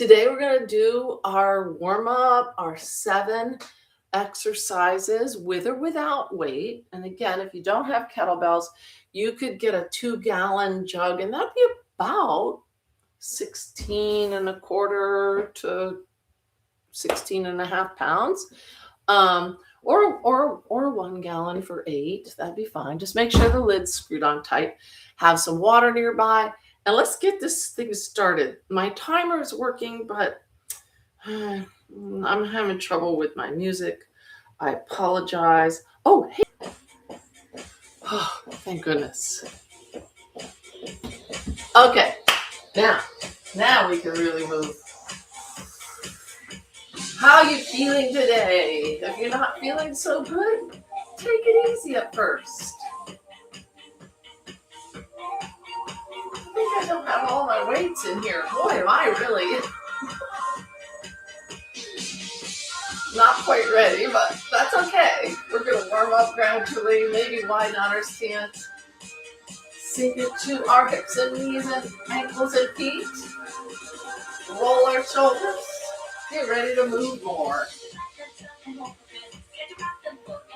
Today we're going to do our warm up, our 7 exercises with or without weight. And again, if you don't have kettlebells, you could get a 2-gallon jug, and that'd be about 16 and a quarter to 16 and a half pounds. Or 1 gallon for 8. That'd be fine. Just make sure the lid's screwed on tight. Have some water nearby. And let's get this thing started. My timer is working, but I'm having trouble with my music. I apologize. Oh, hey. Oh, thank goodness. Okay. Now we can really move. How are you feeling today? If you're not feeling so good, take it easy at first. I think I don't have all my weights in here. Boy, am I really not quite ready, but that's okay. We're going to warm up gradually, maybe widen out our stance. Sink it to our hips and knees and ankles and feet. Roll our shoulders. Get ready to move more.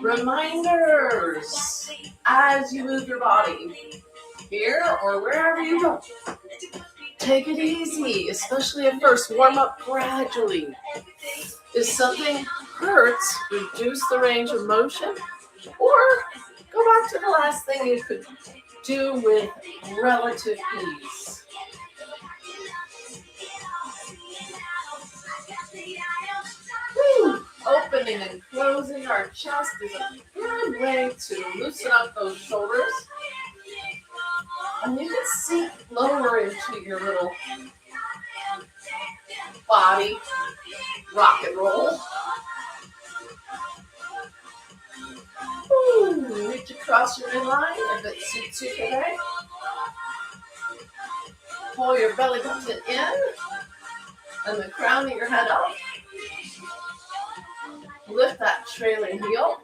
Reminders as you move your body, here or wherever you go. Take it easy, especially at first. Warm up gradually. If something hurts, reduce the range of motion, or go back to the last thing you could do with relative ease. Opening and closing our chest is a good way to loosen up those shoulders. And you can sink lower into your little body, rock and roll. Reach across your midline if it suits you today. Pull your belly button in and the crown of your head up. Lift that trailing heel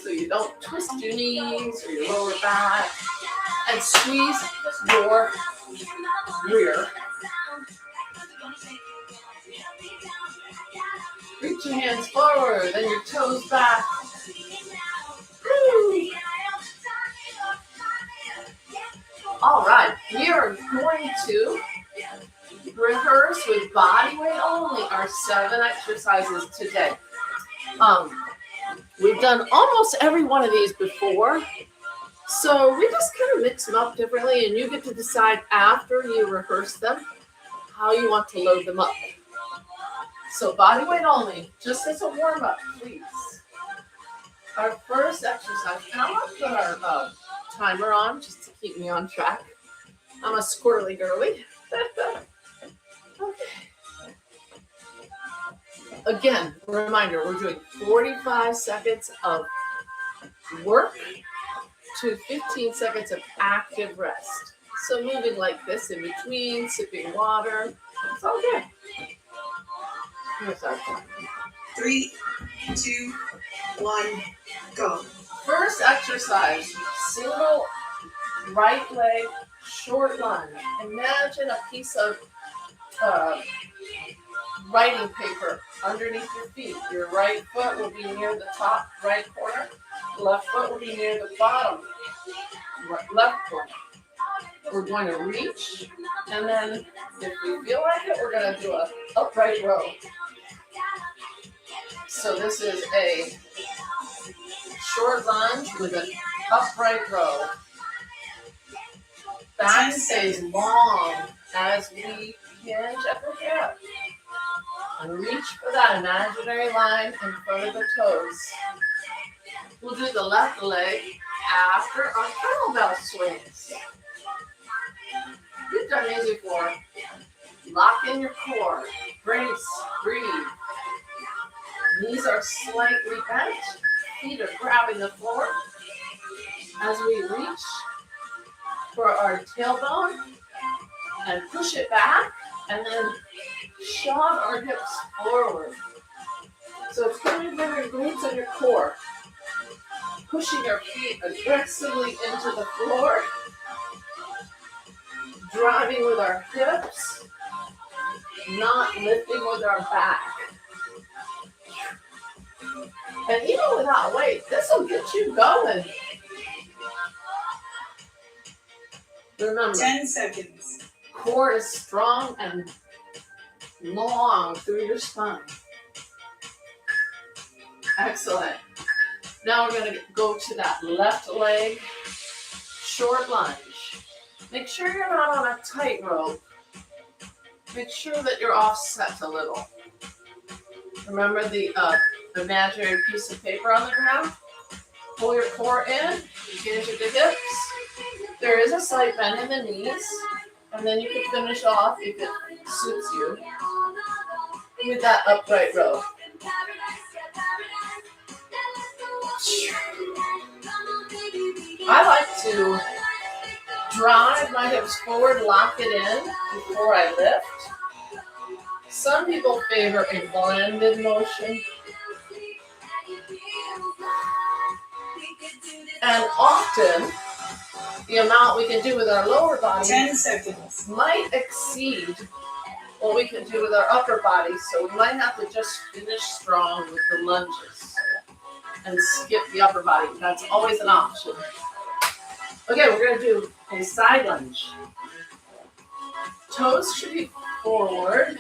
so you don't twist your knees or your lower back, and squeeze your rear. Reach your hands forward and your toes back. All right, we are going to rehearse with body weight only our 7 exercises today. We've done almost every one of these before, so we just kind of mix them up differently, and you get to decide after you rehearse them how you want to load them up. So body weight only, just as a warm-up, please. Our first exercise, and I'm going to put our timer on just to keep me on track. I'm a squirrely girly. Okay. Again, reminder, we're doing 45 seconds of work to 15 seconds of active rest. So moving like this in between, sipping water, it's all good. Here's our time. 3, 2, 1, go. First exercise, single right leg, short lunge. Imagine a piece of writing paper underneath your feet. Your right foot will be near the top right corner. Left foot will be near the bottom left corner. We're going to reach, and then if we feel like it, we're going to do an upright row. So this is a short lunge with an upright row. Back stays long as we hinge at the hip. And reach for that imaginary line in front of the toes. We'll do the left leg after our kettlebell swings. You've done these before. Lock in your core. Brace. Breathe. Knees are slightly bent. Feet are grabbing the floor. As we reach for our tailbone and push it back, and then shove our hips forward. So it's coming from your glutes and your core. Pushing your feet aggressively into the floor. driving with our hips, not lifting with our back. And even without weight, this will get you going. Remember, 10 seconds. core is strong and long through your spine. Excellent. Now we're going to go to that left leg, short lunge. Make sure you're not on a tightrope. Make sure that you're offset a little. Remember the imaginary piece of paper on the ground? Pull your core in, engage at the hips. There is a slight bend in the knees, and then you can finish off if it suits you with that upright row. I like to drive my hips forward, lock it in before I lift. Some people favor a blended motion. And often, the amount we can do with our lower body 10 seconds. might exceed what we can do with our upper body. So we might have to just finish strong with the lunges and skip the upper body. That's always an option. Okay, we're going to do a side lunge. Toes should be forward,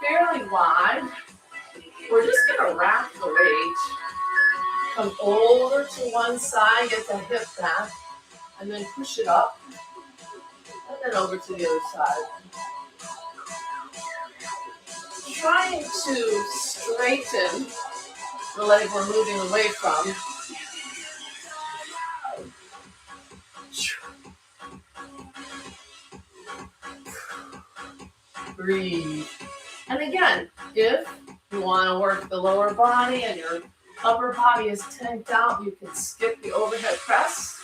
fairly wide. We're just going to wrap the weight. Come over to one side, get the hip back, and then push it up, and then over to the other side. Trying to straighten the leg we're moving away from. Breathe. And again, if you want to work the lower body and your upper body is tanked out, you can skip the overhead press.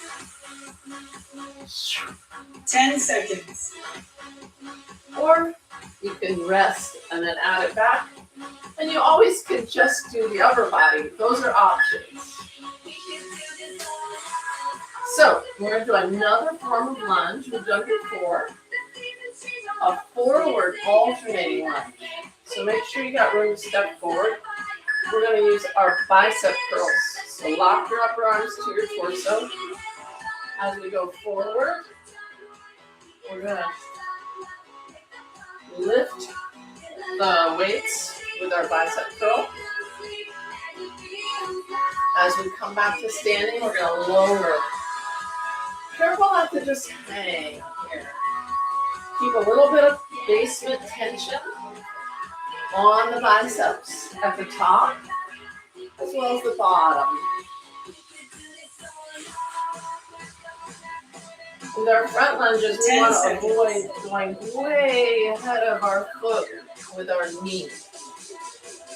10 seconds. Or you can rest and then add it back. And you always can just do the upper body. Those are options. So we're going to do another form of lunge we've done before. A forward alternating lunge. So make sure you got room to step forward. We're going to use our bicep curls. So lock your upper arms to your torso. As we go forward, we're going to lift the weights with our bicep curl. As we come back to standing, we're going to lower. Careful not to just hang here. Keep a little bit of basement tension on the biceps at the top as well as the bottom. With our front lunges, we want to avoid going way ahead of our foot with our knee.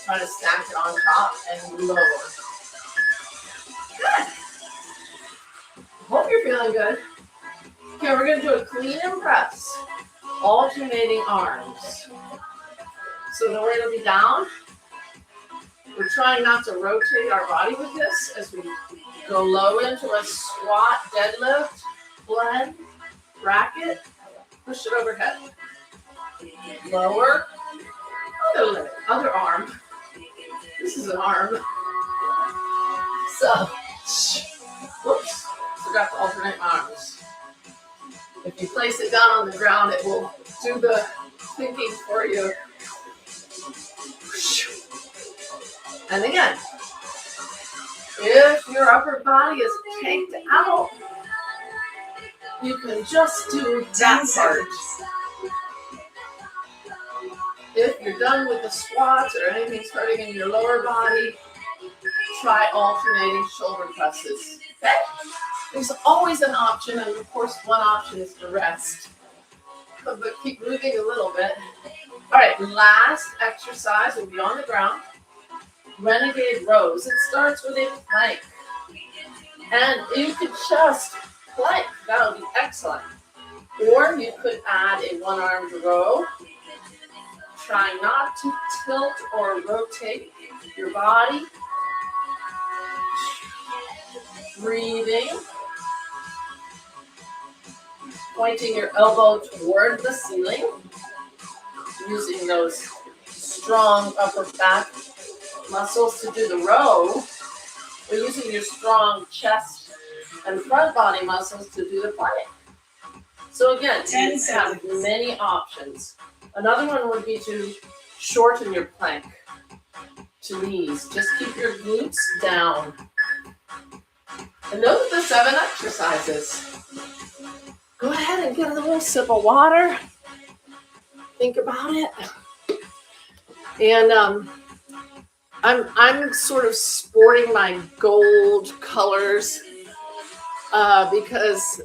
Try to stack it on top and lower. Good. Hope you're feeling good. Okay, we're going to do a clean and press. Alternating arms. So the weight will be down. We're trying not to rotate our body with this as we go low into a squat, deadlift, blend, bracket, push it overhead. Lower, other leg, other arm. This is an arm. So, whoops, forgot to alternate arms. If you place it down on the ground, it will do the thinking for you. And again, if your upper body is tanked out, you can just do that part. If you're done with the squats or anything's hurting in your lower body, try alternating shoulder presses. Okay? There's always an option, and of course, one option is to rest. But keep moving a little bit. All right, last exercise will be on the ground. Renegade rows. It starts with a plank. And you could just plank. That would be excellent. Or you could add a one-armed row. Try not to tilt or rotate your body. Breathing. pointing your elbow toward the ceiling, using those strong upper back muscles to do the row, or using your strong chest and front body muscles to do the plank. So again, you have many options. Another one would be to shorten your plank to knees. Just keep your glutes down. And those are the 7 exercises. Go ahead and get a little sip of water. Think about it. And I'm sort of sporting my gold colors because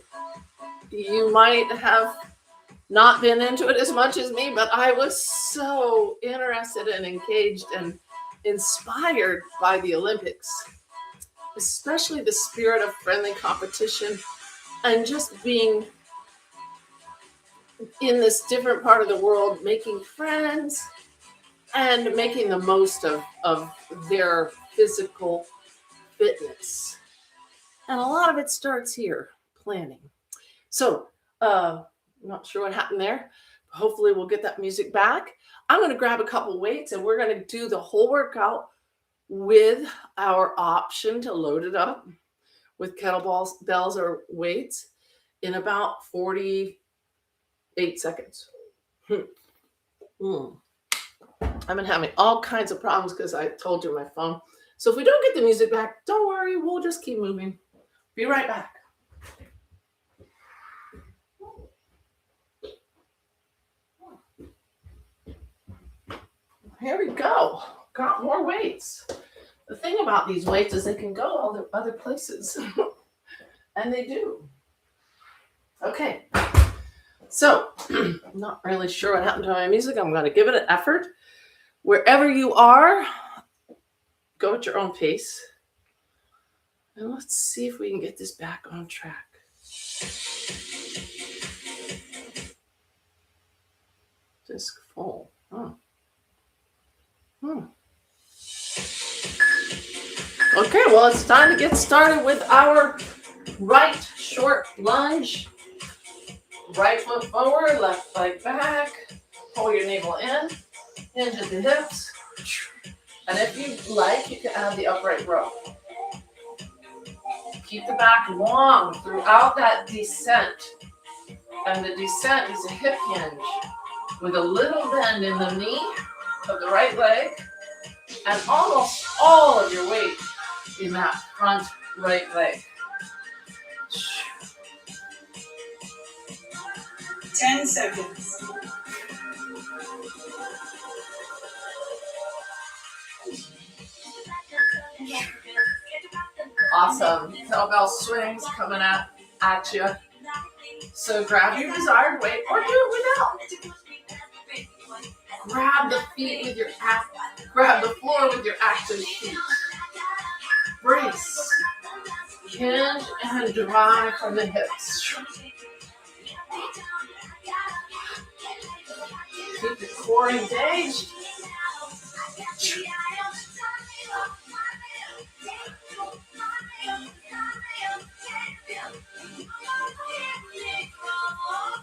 you might have not been into it as much as me, but I was so interested and engaged and inspired by the Olympics, especially the spirit of friendly competition and just being in this different part of the world, making friends and making the most of their physical fitness. And a lot of it starts here, planning. So, I'm not sure what happened there. Hopefully we'll get that music back. I'm going to grab a couple weights and we're going to do the whole workout with our option to load it up with kettlebells or weights in about 48 seconds. I've been having all kinds of problems because I told you my phone. So if we don't get the music back, don't worry, we'll just keep moving. Be right back. Here we go. Got more weights. The thing about these weights is they can go all the other places. And they do. Okay. So, I'm not really sure what happened to my music. I'm going to give it an effort. Wherever you are, go at your own pace. And let's see if we can get this back on track. Disc full. Okay, well, it's time to get started with our right short lunge. Right foot forward, left leg back. Pull your navel in. Hinge at the hips. And if you like, you can add the upright row. Keep the back long throughout that descent. And the descent is a hip hinge with a little bend in the knee of the right leg and almost all of your weight in that front right leg. 10 seconds. Awesome. Kettlebell swings coming at you. So grab your desired weight or do it without. Grab the feet with your grab the floor with your active feet. Brace. Hinge and drive from the hips. Keep the core engaged.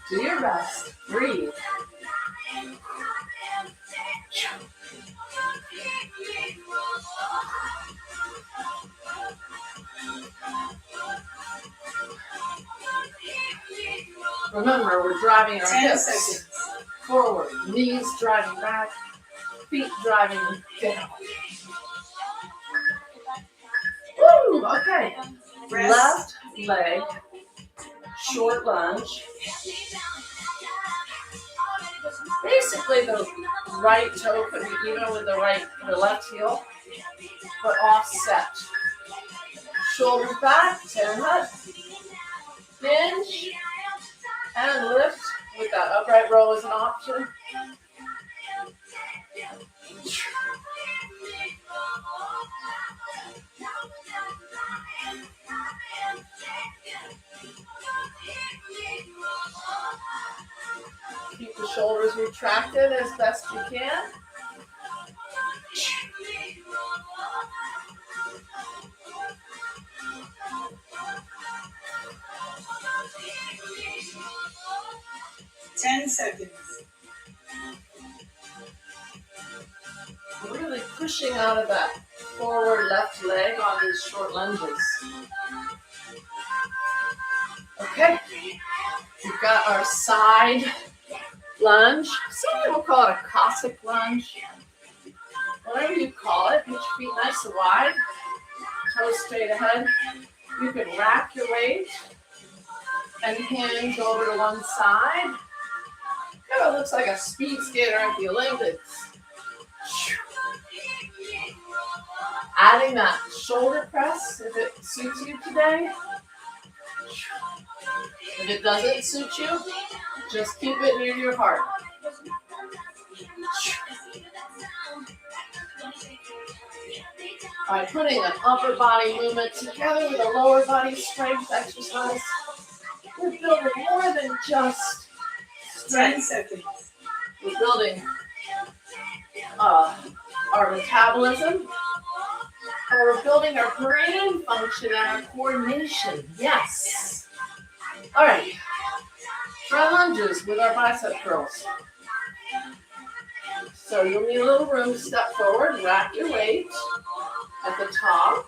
Do your best. Breathe. Remember, we're driving our hips forward, knees driving back, feet driving down. Woo! Okay. Left leg, short lunge. Basically, the right toe could be even with the left heel, but offset. Shoulders back, 10 hut. Hinge and lift with that upright row as an option. Keep the shoulders retracted as best you can. 10 seconds. Really pushing out of that forward left leg on these short lunges. Okay, we've got our side lunge. Some people call it a Cossack lunge. Whatever you call it, put your feet nice and wide, toes straight ahead. You can rack your weight and hinge over to one side. Kind of looks like a speed skater at the Olympics. Adding that shoulder press if it suits you today. If it doesn't suit you, just keep it near your heart. By putting an upper body movement together with a lower body strength exercise, we're building more than just 10 strength. seconds. We're building our metabolism, and we're building our brain function and our coordination. Yes. All right. Front lunges with our bicep curls. So you'll need a little room to step forward, rack your weight at the top.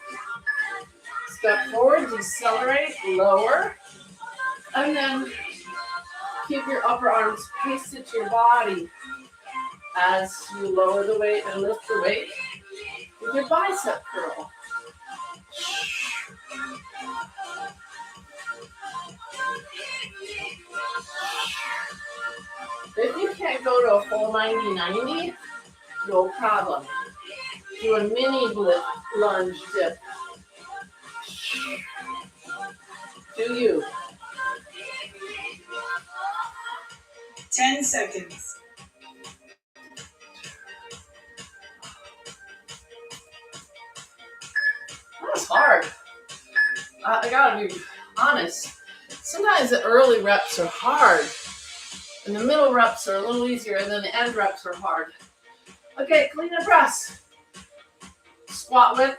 Step forward, decelerate, lower, and then keep your upper arms pasted to your body as you lower the weight and lift the weight with your bicep curl. If you can't go to a full 90-90, no problem. Do a mini lunge dip. Do you? 10 seconds. That's hard. I gotta be honest. Sometimes the early reps are hard, and the middle reps are a little easier, and then the end reps are hard. Okay, clean and press. Squat width.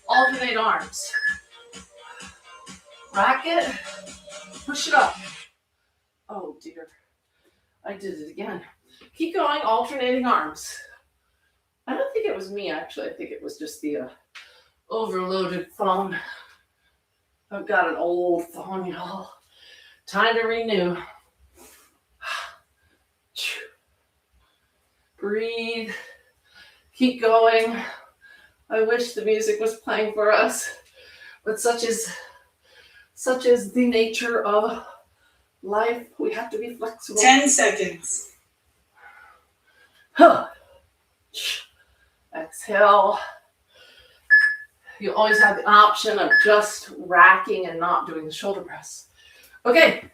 Alternate arms. Rack it. Push it up. Oh dear. I did it again. Keep going, alternating arms. I don't think it was me, actually. I think it was just the overloaded phone. I've got an old phone, y'all. Time to renew. Breathe. Keep going. I wish the music was playing for us, but such is the nature of life. We have to be flexible. 10 seconds. Exhale. You always have the option of just racking and not doing the shoulder press. Okay,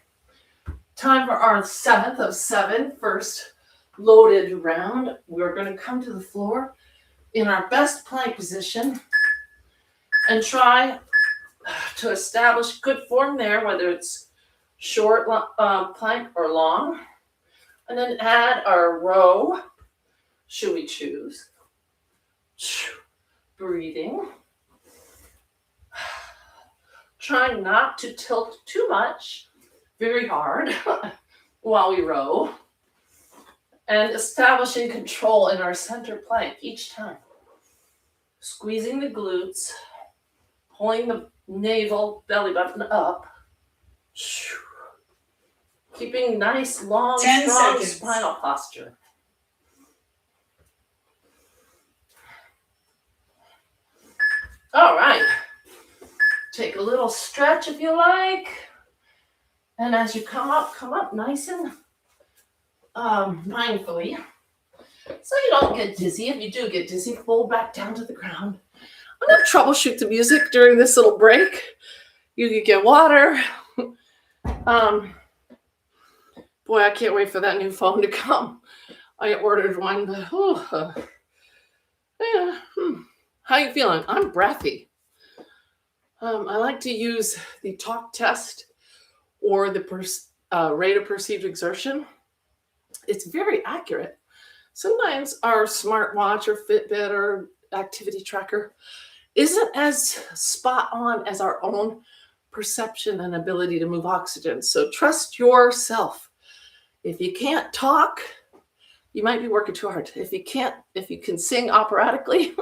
time for our 7th of 7 first loaded round. We're going to come to the floor in our best plank position and try to establish good form there, whether it's short plank or long. And then add our row, should we choose. Breathing. Try not to tilt too much, very hard, while we row. And establishing control in our center plank each time. Squeezing the glutes, pulling the navel, belly button up. Keeping nice, long, 10 strong seconds. spinal posture. All right. Take a little stretch if you like. And as you come up nice and mindfully. So you don't get dizzy. If you do get dizzy, fold back down to the ground. I'm going to troubleshoot the music during this little break. You could get water. Boy, I can't wait for that new phone to come. I ordered one, but yeah. How you feeling? I'm breathy. I like to use the talk test or the rate of perceived exertion. It's very accurate. Sometimes our smartwatch or Fitbit or activity tracker isn't as spot on as our own perception and ability to move oxygen. So trust yourself. If you can't talk, you might be working too hard. If you can sing operatically,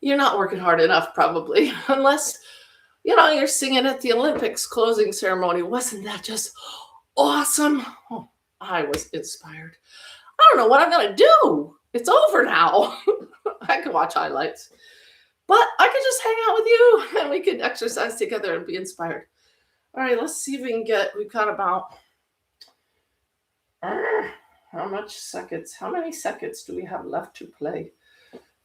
you're not working hard enough probably, unless you're singing at the Olympics closing ceremony. Wasn't that just awesome? Oh, I was inspired. I don't know what I'm going to do. It's over now. I could watch highlights, but I could just hang out with you and we could exercise together and be inspired. All right, let's see if we can we've got about, how many seconds do we have left to play?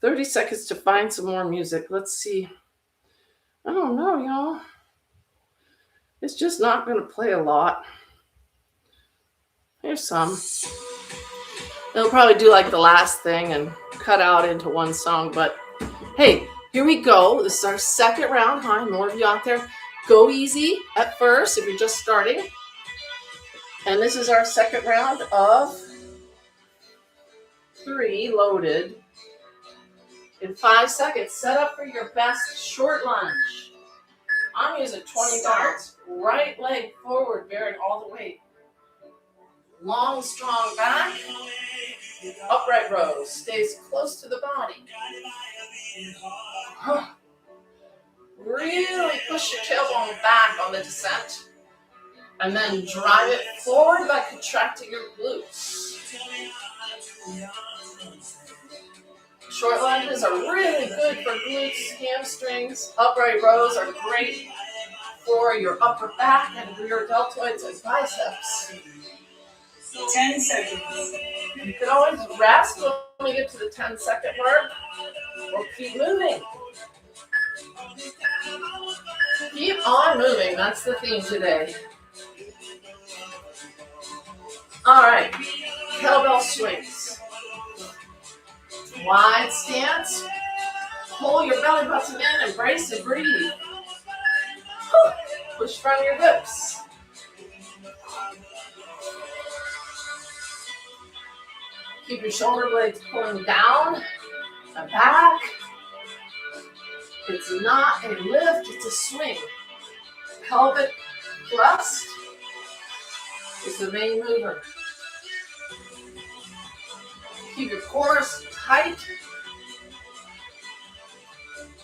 30 seconds to find some more music. Let's see. I don't know, y'all. It's just not going to play a lot. Here's some. It'll probably do like the last thing and cut out into one song, but hey, here we go. This is our second round. Hi, more of you out there. Go easy at first if you're just starting. And this is our second round of 3 loaded. In 5 seconds, set up for your best short lunge. I'm using 20 pounds. Right leg forward, bearing all the weight. Long, strong back. Upright row stays close to the body. Really push your tailbone back on the descent. And then drive it forward by contracting your glutes. Short lunges are really good for glutes, hamstrings. Upright rows are great for your upper back and rear deltoids and biceps. 10 seconds. You can always rest when we get to the 10-second mark, or keep moving. Keep on moving. That's the theme today. All right. Kettlebell swings. Wide stance. Pull your belly button in, embrace and breathe. Push front of your hips. Keep your shoulder blades pulling down and back. It's not a lift, it's a swing. Pelvic thrust is the main mover. Keep your core tight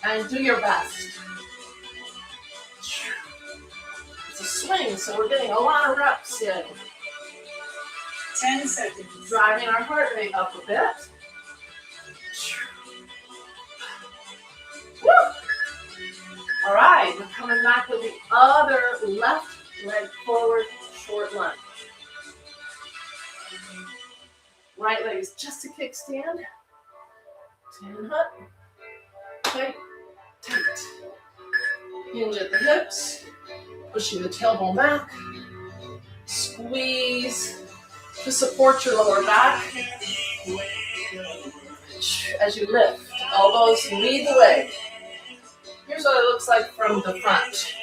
and do your best. It's a swing, so we're getting a lot of reps in. 10 seconds. Driving our heart rate up a bit. Woo! All right, we're coming back with the other left leg forward short lunge. Right leg is just a kickstand. 10 hut. Tight, tight. Hinge at the hips. Pushing the tailbone back. Squeeze to support your lower back. As you lift, elbows lead the way. Here's what it looks like from the front.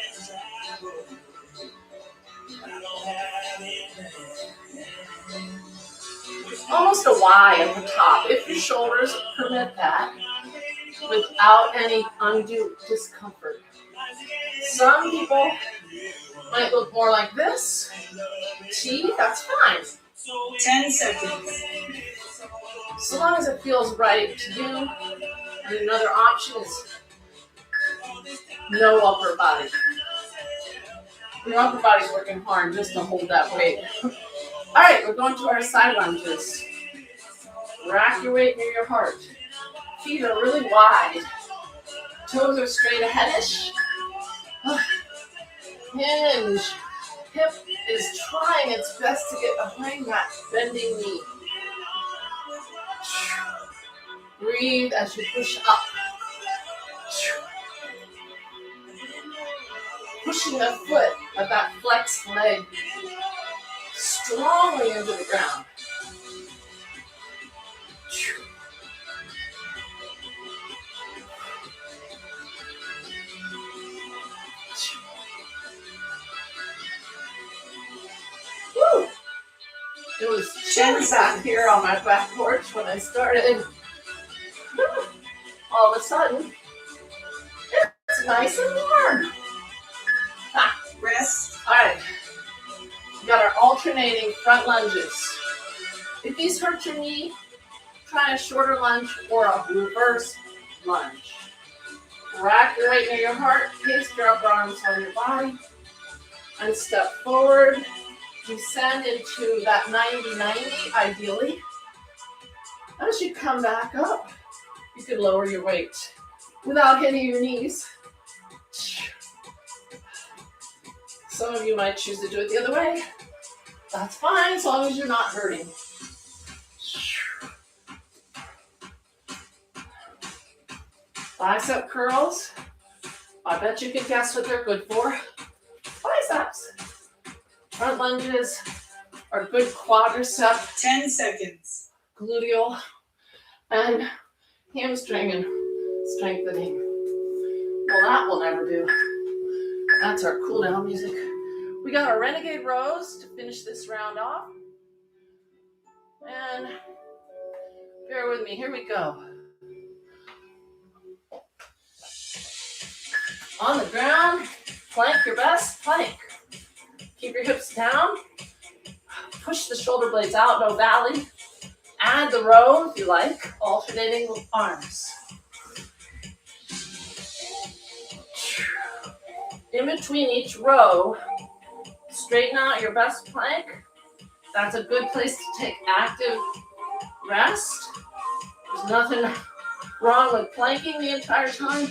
Almost a Y at the top, if your shoulders permit that, without any undue discomfort. Some people might look more like this. T, that's fine. 10 seconds. So long as it feels right to you. And another option is no upper body. Your upper body's working hard just to hold that weight. All right, we're going to our side lunges. Rack your weight near your heart. Feet are really wide. Toes are straight ahead-ish. Hinge. Hip is trying its best to get behind that bending knee. Breathe as you push up. Pushing the foot of that flexed leg strongly into the ground. Woo! It was chilly back here on my back porch when I started. All of a sudden, it's nice and warm. Rest. All right. We got our alternating front lunges. If these hurt your knee, try a shorter lunge or a reverse lunge. Rack your weight near your heart, pace your upper arms on your body, and step forward. Descend into that 90-90, ideally. As you come back up, you can lower your weight without hitting your knees. Some of you might choose to do it the other way. That's fine, as long as you're not hurting. Bicep curls. I bet you can guess what they're good for. Biceps. Front lunges are good quadricep, 10 seconds. gluteal, and hamstring and strengthening. Well, that will never do. That's our cool down music. We got our renegade rows to finish this round off. And bear with me, here we go. On the ground, plank your best, plank. Keep your hips down. Push the shoulder blades out, no valley. Add the row if you like, alternating arms. In between each row, straighten out your best plank. That's a good place to take active rest. There's nothing wrong with planking the entire time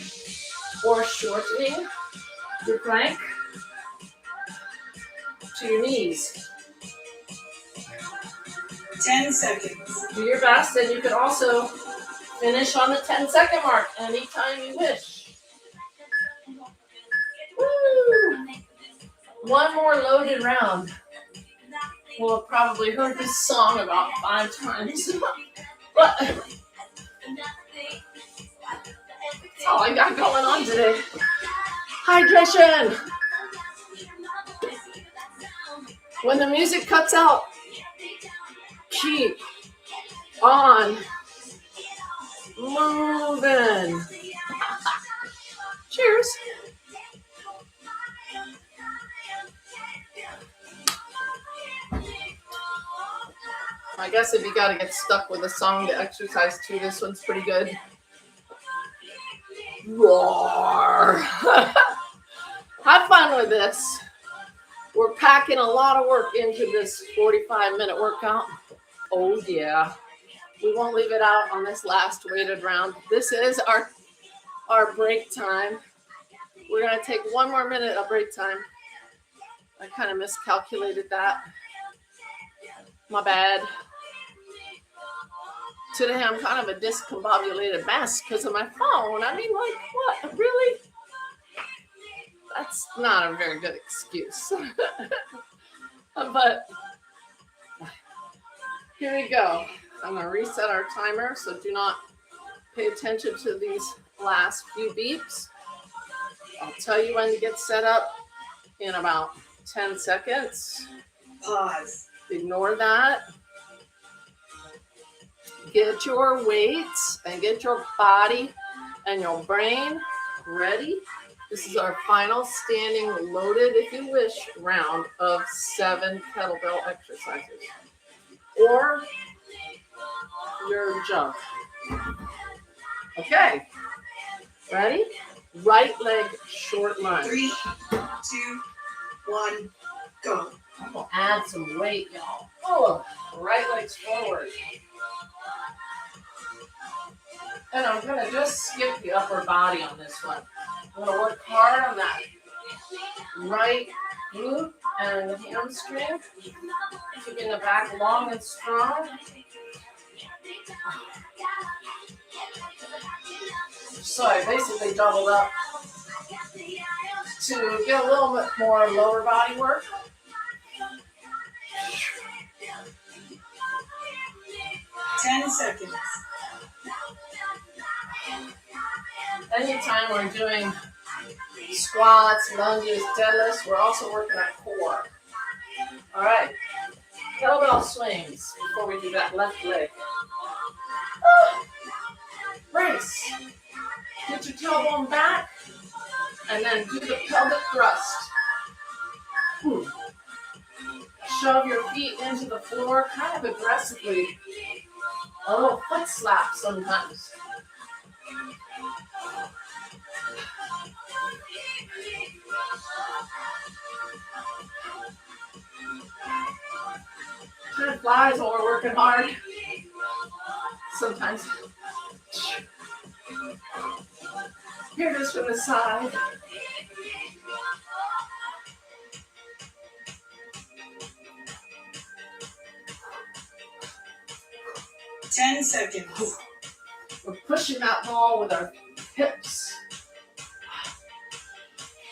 or shortening your plank to your knees. 10 seconds. Do your best, and you can also finish on the 10-second mark anytime you wish. Woo! One more loaded round. We'll have probably heard this song about 5 times. But that's all I got going on today. Hydration. When the music cuts out, keep on moving. Cheers. I guess if you got to get stuck with a song to exercise to, this one's pretty good. Roar. Have fun with this. We're packing a lot of work into this 45-minute workout. Oh, yeah. We won't leave it out on this last weighted round. This is our break time. We're going to take one more minute of break time. I kind of miscalculated that. My bad. Today I'm kind of a discombobulated mess because of my phone. I mean, like, what? Really? That's not a very good excuse. But here we go. I'm going to reset our timer, so do not pay attention to these last few beeps. I'll tell you when to get set up in about 10 seconds. Pause. Ignore that. Get your weights and get your body and your brain ready. This is our final standing loaded, if you wish, round of 7 kettlebell exercises. Or your jump. Okay. Ready? Right leg short lunge. 3, 2, 1, go. I'm going to add some weight, y'all. Oh, right leg's forward. And I'm going to just skip the upper body on this one. I'm going to work hard on that right glute and hamstring. Keeping the back long and strong. So I basically doubled up to get a little bit more lower body work. Ten seconds. Anytime we're doing squats, lunges, deadlifts, we're also working our core. All right. Kettlebell swings before we do that left leg. Brace. Get your tailbone back and then do the pelvic thrust. Shove your feet into the floor kind of aggressively. A little foot slap sometimes. Time flies while we're working hard. Sometimes. Here it is from the side. Ten seconds. We're pushing that ball with our hips.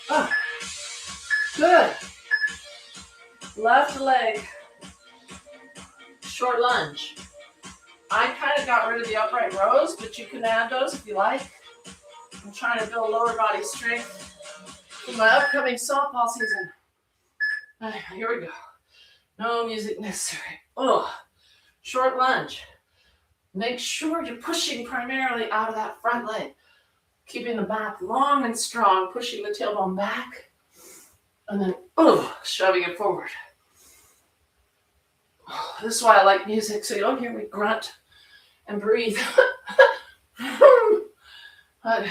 Oh, good. Left leg. Short lunge. I kind of got rid of the upright rows, but you can add those if you like. I'm trying to build lower body strength for my upcoming softball season. Here we go. No music necessary. Oh, short lunge. Make sure you're pushing primarily out of that front leg. Keeping the back long and strong, pushing the tailbone back. And then, shoving it forward. This is why I like music, so you don't hear me grunt and breathe. But,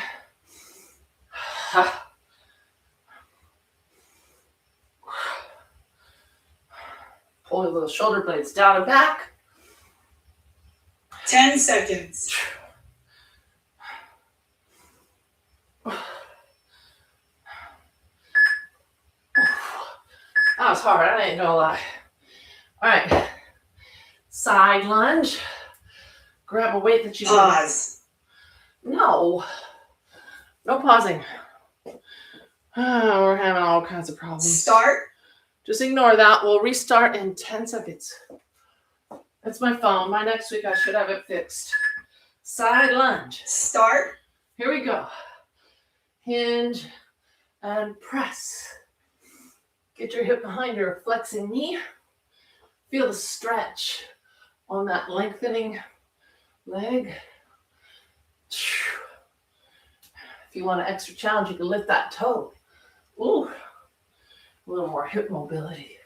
pull your little shoulder blades down and back. 10 seconds. That was hard, I ain't gonna lie. All right, side lunge. Grab a weight that you Pause. No pausing. We're having all kinds of problems. Start. Just ignore that. We'll restart in 10 seconds. That's my phone. By next week, I should have it fixed. Side lunge. Start. Here we go. Hinge and press. Get your hip behind your flexing knee. Feel the stretch on that lengthening leg. If you want an extra challenge, you can lift that toe. Ooh, a little more hip mobility.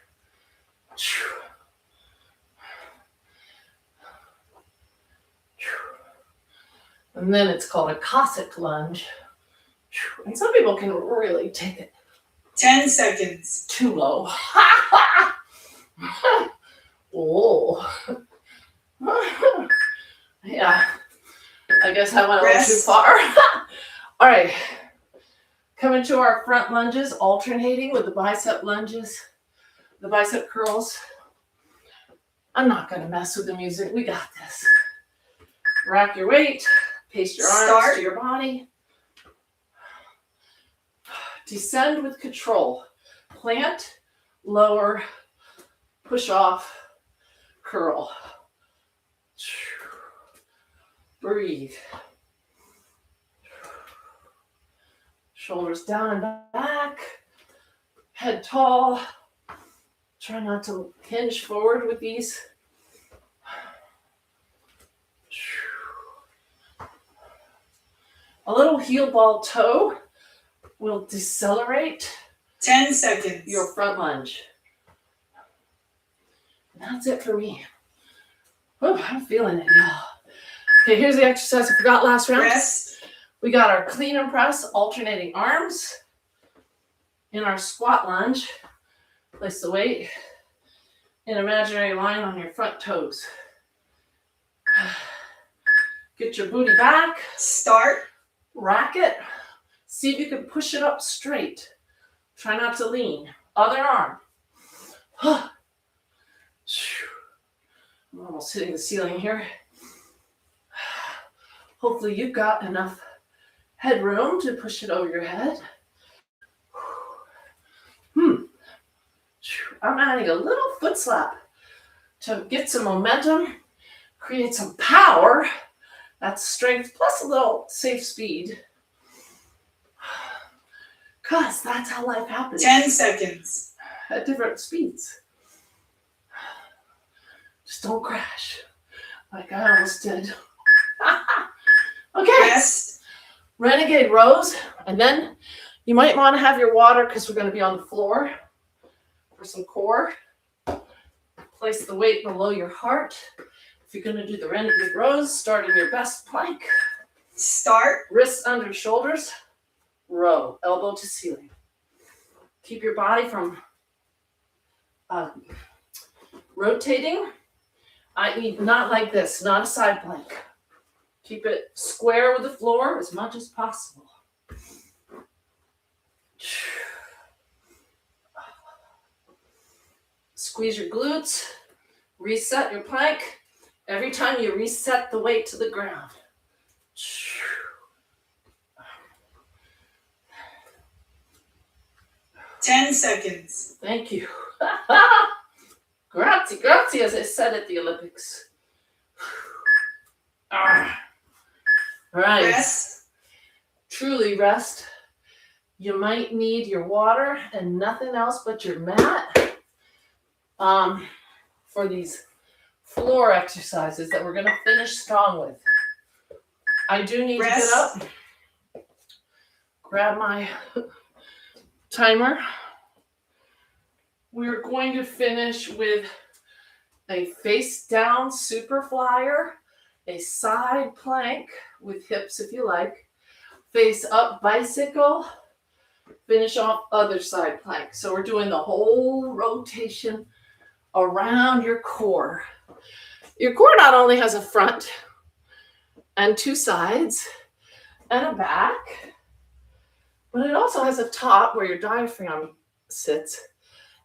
And then it's called a Cossack lunge. And some people can really take it 10 seconds. too low. Oh. Yeah. I guess I went a little too far. All right. Coming to our front lunges, alternating with the bicep lunges, the bicep curls. I'm not going to mess with the music. We got this. Rack your weight. Pace your arms to your body. Descend with control. Plant, lower, push off, curl. Breathe. Shoulders down and back. Head tall. Try not to hinge forward with these. A little heel ball toe will decelerate 10 seconds. your front lunge. And that's it for me. Oh, I'm feeling it, y'all. Okay, here's the exercise I forgot last round. Rest. We got our clean and press, alternating arms. In our squat lunge, place the weight in imaginary line on your front toes. Get your booty back. Start. Rack it. See if you can push it up straight. Try not to lean. Other arm. I'm almost hitting the ceiling here. Hopefully you've got enough headroom to push it over your head. I'm adding a little foot slap to get some momentum, create some power. That's strength plus a little safe speed. Because that's how life happens. 10 seconds. At different speeds. Just don't crash like I almost did. Okay. Rest. Renegade rows. And then you might want to have your water because we're going to be on the floor for some core. Place the weight below your heart. If you're going to do the renegade rows, start in your best plank. Start. Wrists under shoulders. Row, elbow to ceiling. Keep your body from rotating. I.e. not like this, not a side plank. Keep it square with the floor as much as possible. Squeeze your glutes. Reset your plank. Every time you reset the weight to the ground. 10 seconds. Thank you. Grazie, grazie, as I said at the Olympics. All right. Rest. Truly rest. You might need your water and nothing else but your mat for these floor exercises that we're going to finish strong with. I do need Rest. to get up, grab my timer. We're going to finish with a face down super flyer, a side plank with hips if you like, face up bicycle, finish off other side plank. So we're doing the whole rotation around your core. Your core not only has a front and two sides and a back, but it also has a top where your diaphragm sits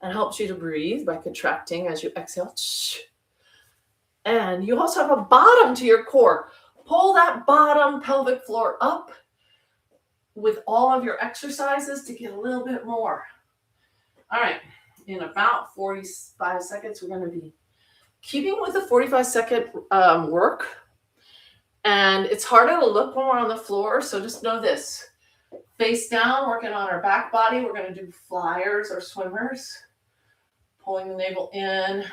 and helps you to breathe by contracting as you exhale. And you also have a bottom to your core. Pull that bottom pelvic floor up with all of your exercises to get a little bit more. All right, in about 45 seconds, we're going to be keeping with the 45-second work. And it's harder to look when we're on the floor, so just know this. Face down, working on our back body. We're going to do flyers or swimmers. Pulling the navel in.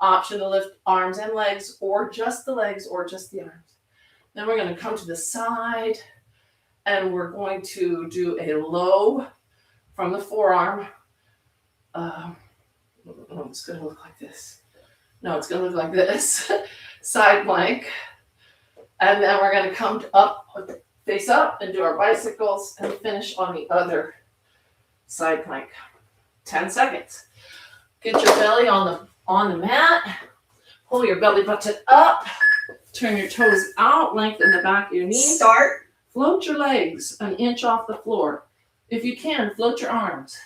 Option to lift arms and legs, or just the legs, or just the arms. Then we're going to come to the side, and we're going to do a low from the forearm. It's going to look like this. No, it's going to look like this. Side plank. And then we're going to come up, face up, and do our bicycles, and finish on the other side plank. 10 seconds. Get your belly on the mat. Pull your belly button up. Turn your toes out. Lengthen the back of your knees. Start. Float your legs an inch off the floor. If you can, float your arms.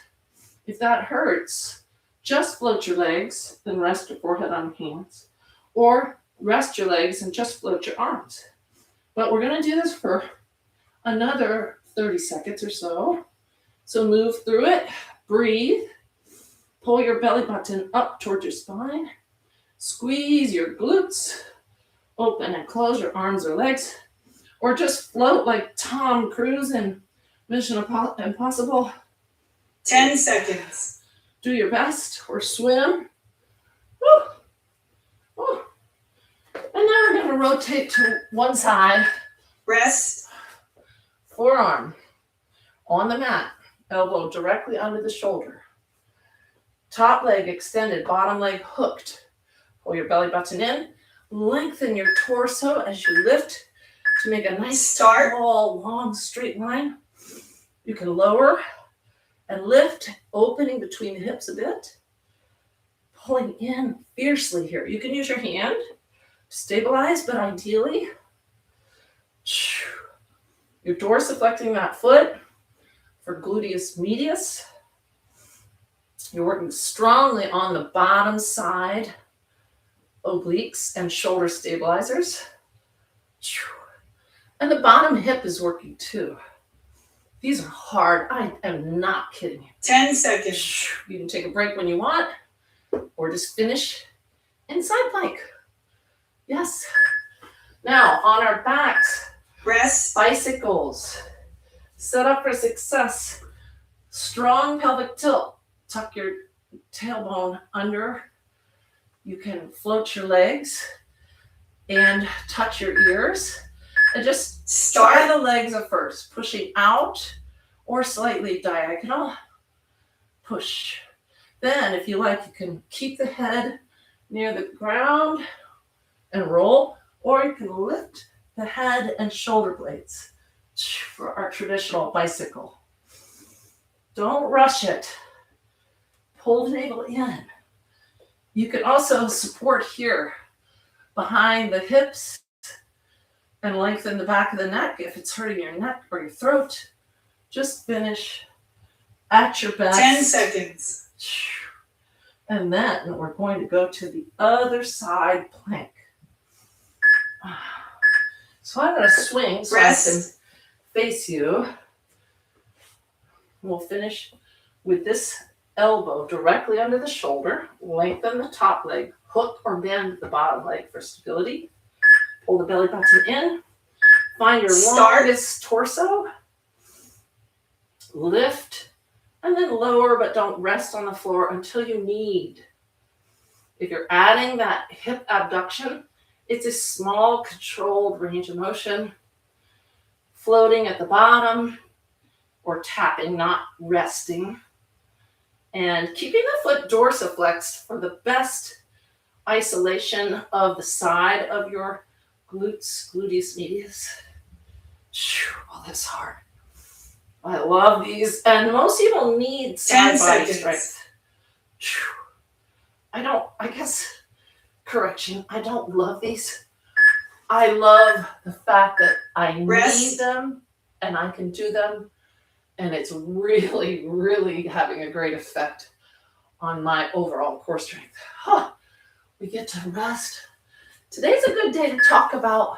If that hurts, just float your legs, then rest your forehead on your hands. Or rest your legs and just float your arms. But we're going to do this for another 30 seconds or so. So move through it. Breathe. Pull your belly button up towards your spine. Squeeze your glutes. Open and close your arms or legs. Or just float like Tom Cruise in Mission Impossible. 10 seconds. Do your best or swim. Woo. Woo. And now we're going to rotate to one side. Rest. Forearm on the mat. Elbow directly under the shoulder. Top leg extended, bottom leg hooked. Pull your belly button in. Lengthen your torso as you lift to make a nice, tall, long, straight line. You can lower and lift, opening between the hips a bit. Pulling in fiercely here. You can use your hand to stabilize, but ideally, you're dorsiflecting that foot for gluteus medius. You're working strongly on the bottom side, obliques and shoulder stabilizers. And the bottom hip is working too. These are hard. I am not kidding you. 10 seconds. You can take a break when you want, or just finish in side plank. Yes. Now, on our backs, Rest. bicycles. Set up for success. Strong pelvic tilt. Tuck your tailbone under. You can float your legs and touch your ears. And just start the legs at first, pushing out or slightly diagonal. Push. Then, if you like, you can keep the head near the ground and roll, or you can lift the head and shoulder blades for our traditional bicycle. Don't rush it. Pull the navel in. You can also support here behind the hips and lengthen the back of the neck if it's hurting your neck or your throat. Just finish at your best. 10 seconds. And then we're going to go to the other side plank. So I'm going to swing so I can face you. We'll finish with this elbow directly under the shoulder. Lengthen the top leg. Hook or bend the bottom leg for stability. Pull the belly button in. Find your longest torso. Lift and then lower, but don't rest on the floor until you need. If you're adding that hip abduction, it's a small controlled range of motion, floating at the bottom or tapping, not resting. And keeping the foot dorsiflexed for the best isolation of the side of your glutes, gluteus medius. Oh, that's hard. I love these. And most people need side body strength. I don't love these. I love the fact that I need them and I can do them. And it's really, really having a great effect on my overall core strength. We get to rest. Today's a good day to talk about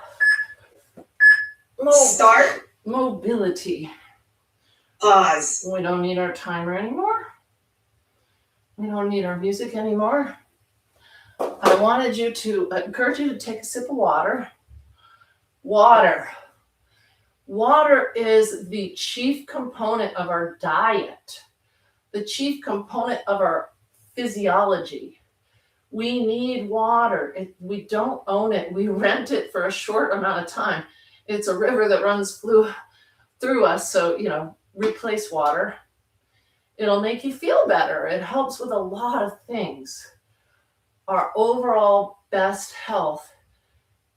mobility. Pause. We don't need our timer anymore. We don't need our music anymore. I wanted you to encourage you to take a sip of water. Water is the chief component of our diet, the chief component of our physiology. We need water. We don't own it. We rent it for a short amount of time. It's a river that runs through us. So, replace water. It'll make you feel better. It helps with a lot of things. Our overall best health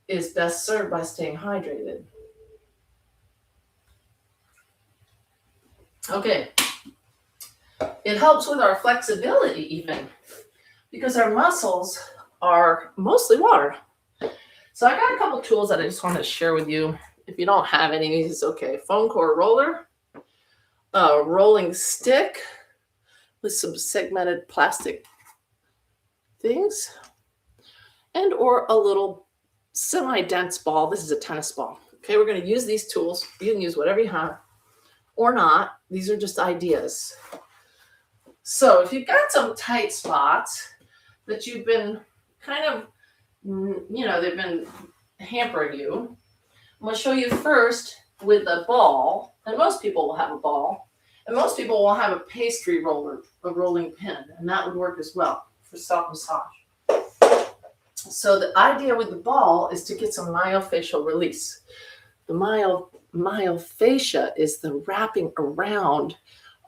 is best served by staying hydrated. Okay. It helps with our flexibility even, because our muscles are mostly water. So I got a couple tools that I just wanted to share with you. If you don't have any of these, it's okay. Foam core roller, a rolling stick with some segmented plastic things, and or a little semi-dense ball. This is a tennis ball. Okay, we're going to use these tools. You can use whatever you have or not. These are just ideas. So if you've got some tight spots that you've been kind of, they've been hampering you, I'm going to show you first with a ball, and most people will have a ball, and most people will have a pastry roller, a rolling pin, and that would work as well for self-massage. So the idea with the ball is to get some myofascial release. The myofascia is the wrapping around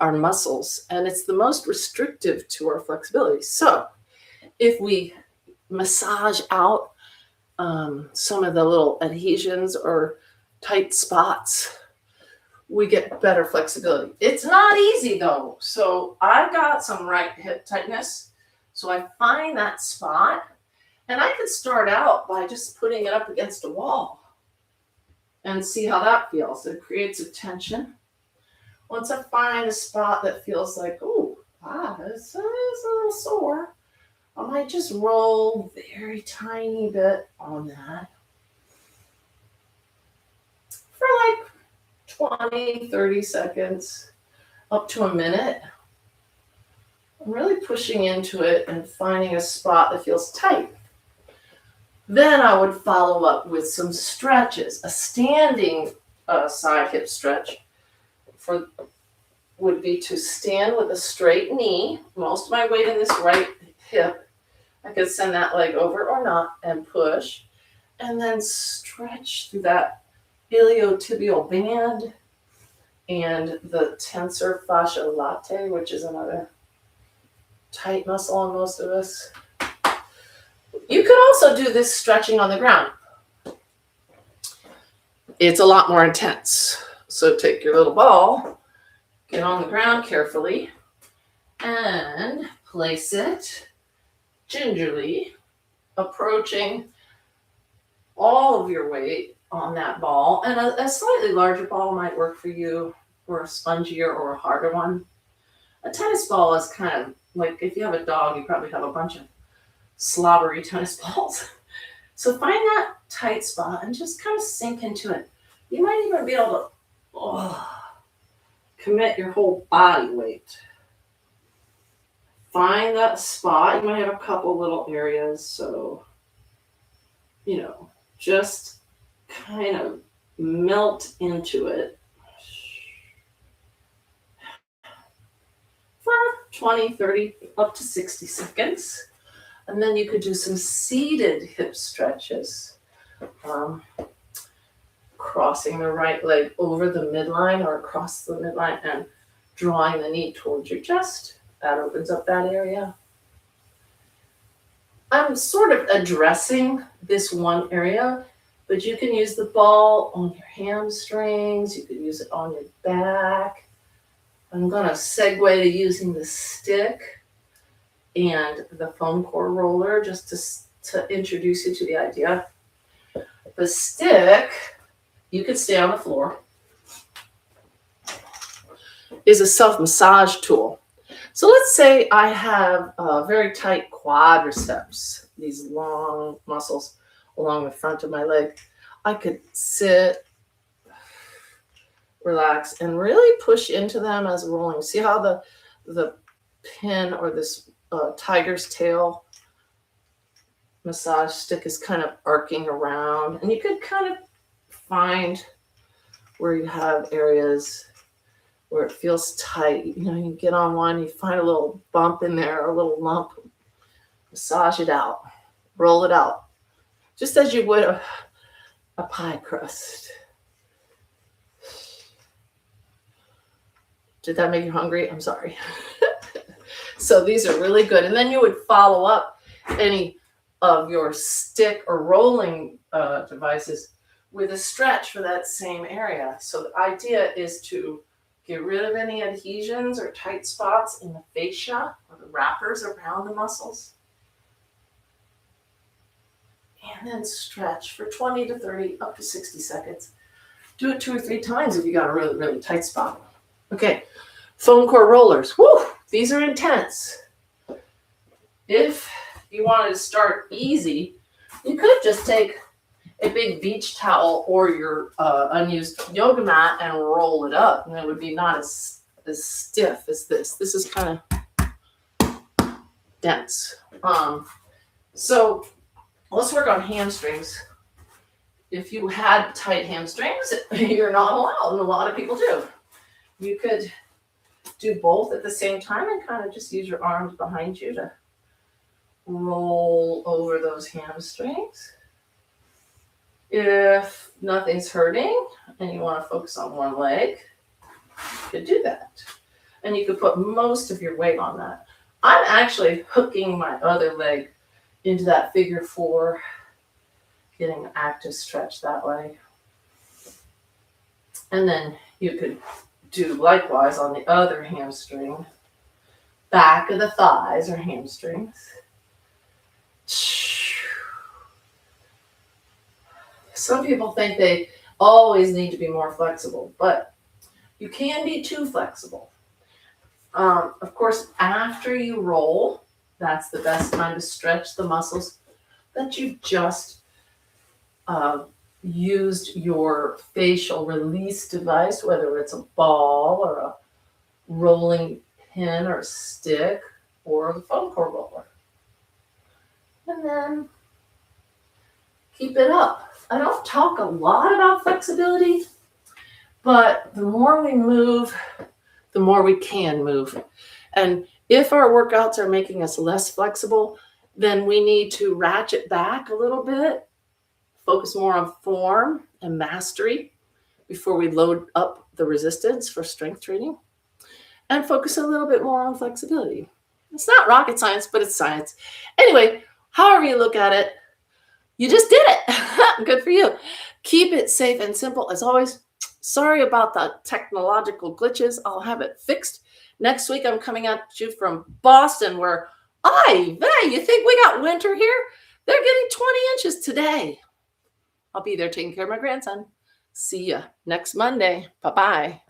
our muscles, and it's the most restrictive to our flexibility. So if we massage out some of the little adhesions or tight spots, we get better flexibility. It's not easy though. So I've got some right hip tightness. So I find that spot, and I could start out by just putting it up against a wall and see how that feels. It creates a tension. Once I find a spot that feels like, it's a little sore, I might just roll very tiny bit on that for like 20, 30 seconds, up to a minute. I'm really pushing into it and finding a spot that feels tight. Then I would follow up with some stretches. A standing side hip stretch would be to stand with a straight knee, most of my weight in this right hip. I could send that leg over or not and push, and then stretch through that iliotibial band and the tensor fascia latae, which is another tight muscle on most of us. You could also do this stretching on the ground. It's a lot more intense. So take your little ball, get on the ground carefully, and place it gingerly, approaching all of your weight on that ball. And a slightly larger ball might work for you, or a spongier or a harder one. A tennis ball is kind of like, if you have a dog, you probably have a bunch of slobbery tennis balls. So find that tight spot and just kind of sink into it. You might even be able to commit your whole body weight. Find that spot. You might have a couple little areas, so, just kind of melt into it for 20, 30, up to 60 seconds. And then you could do some seated hip stretches. Crossing the right leg over the midline or across the midline and drawing the knee towards your chest. That opens up that area. I'm sort of addressing this one area, but you can use the ball on your hamstrings. You could use it on your back. I'm going to segue to using the stick and the foam core roller just to introduce you to the idea. The stick, you could stay on the floor, is a self-massage tool. So let's say I have very tight quadriceps, these long muscles along the front of my leg. I could sit, relax, and really push into them as rolling. See how the pin or this tiger's tail massage stick is kind of arcing around, and you could kind of find where you have areas where it feels tight. You get on one, you find a little bump in there, a little lump, massage it out, roll it out, just as you would a pie crust. Did that make you hungry? I'm sorry. So these are really good. And then you would follow up any of your stick or rolling devices with a stretch for that same area. So the idea is to get rid of any adhesions or tight spots in the fascia or the wrappers around the muscles. And then stretch for 20 to 30, up to 60 seconds. Do it 2 or 3 times if you got a really, really tight spot. Okay, foam core rollers. Woo, these are intense. If you wanted to start easy, you could just take a big beach towel or your unused yoga mat and roll it up, and it would be not as stiff as this. This is kind of dense. So let's work on hamstrings. If you had tight hamstrings, you're not allowed, and a lot of people do. You could do both at the same time and kind of just use your arms behind you to roll over those hamstrings. If nothing's hurting and you want to focus on one leg, you could do that. And you could put most of your weight on that. I'm actually hooking my other leg into that figure 4, getting an active stretch that way. And then you could do likewise on the other hamstring, back of the thighs or hamstrings. Some people think they always need to be more flexible, but you can be too flexible. Of course, after you roll, that's the best time to stretch the muscles that you just used your facial release device, whether it's a ball or a rolling pin or stick or the foam core roller. And then keep it up. I don't talk a lot about flexibility, but the more we move, the more we can move. And if our workouts are making us less flexible, then we need to ratchet back a little bit, focus more on form and mastery before we load up the resistance for strength training, and focus a little bit more on flexibility. It's not rocket science, but it's science. Anyway, however you look at it, you just did it. Good for you. Keep it safe and simple as always. Sorry about the technological glitches. I'll have it fixed. Next week, I'm coming at you from Boston, where, you think we got winter here? They're getting 20 inches today. I'll be there taking care of my grandson. See ya next Monday. Bye-bye.